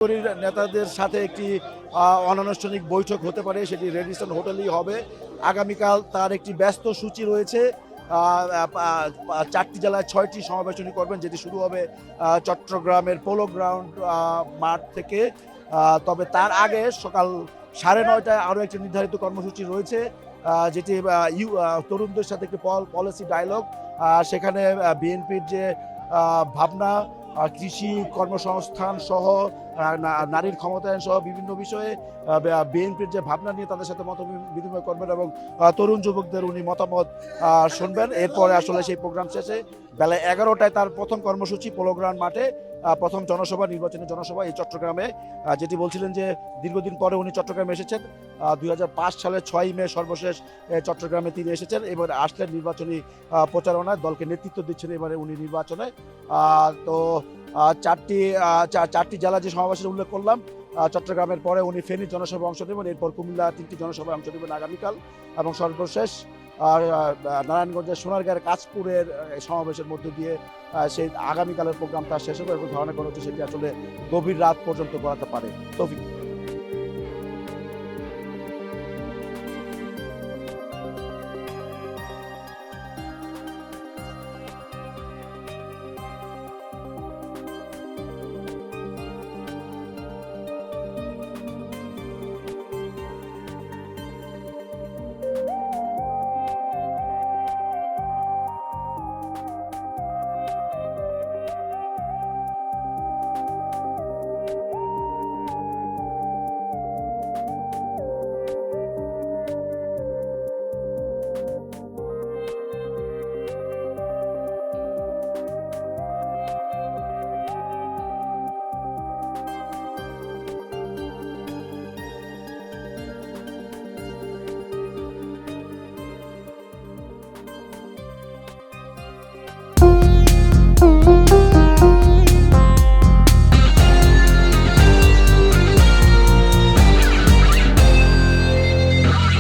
নেতাদের সাথে একটি অনানুষ্ঠানিক বৈঠক হতে পারে, সেটি রেডিসন হোটেলেই হবে। আগামীকাল তার একটি ব্যস্ত সূচি রয়েছে। 4টি জেলায় 6টি সমাবেশ উনি করবেন, যেটি শুরু হবে চট্টগ্রামের পোলো গ্রাউন্ড মাঠ থেকে। তবে তার আগে সকাল 9:30টায় আরও একটি নির্ধারিত কর্মসূচি রয়েছে, যেটি তরুণদের সাথে একটি পলিসি ডায়ালগ। সেখানে বিএনপির যে ভাবনা, কৃষি, কর্মসংস্থান সহ নারীর ক্ষমতায়ন সহ বিভিন্ন বিষয়ে বিএনপির যে ভাবনা নিয়ে তাদের সাথে মত বিনিময় করবেন এবং তরুণ যুবকদের উনি মতামত শুনবেন। এরপরে আসলে সেই প্রোগ্রাম শেষে বেলা 11টায় তার প্রথম কর্মসূচি পোলো গ্রাউন্ড মাঠে, প্রথম জনসভা, নির্বাচনী জনসভা এই চট্টগ্রামে। যেটি বলছিলেন যে দীর্ঘদিন পরে উনি চট্টগ্রামে এসেছেন। 2005 সালের 6ই মে সর্বশেষ চট্টগ্রামে তিনি এসেছেন। এবারে আসলেন নির্বাচনী প্রচারণায়, দলকে নেতৃত্ব দিচ্ছেন এবারে উনি নির্বাচনে। তো চারটি জেলা যে সমাবেশের উল্লেখ করলাম, চট্টগ্রামের পরে উনি ফেনীর জনসভায় অংশ নেবেন, এরপর কুমিল্লা 3টি জনসভায় অংশ নেবেন আগামীকাল, এবং সর্বশেষ নারায়ণগঞ্জের সোনারগাঁয়ের কাঁচপুরের সমাবেশের মধ্য দিয়ে সেই আগামীকালের প্রোগ্রামটা শেষ হবে এবং ধারণা করা হচ্ছে সেটি আসলে গভীর রাত পর্যন্ত করাতে পারে। তৌফিক।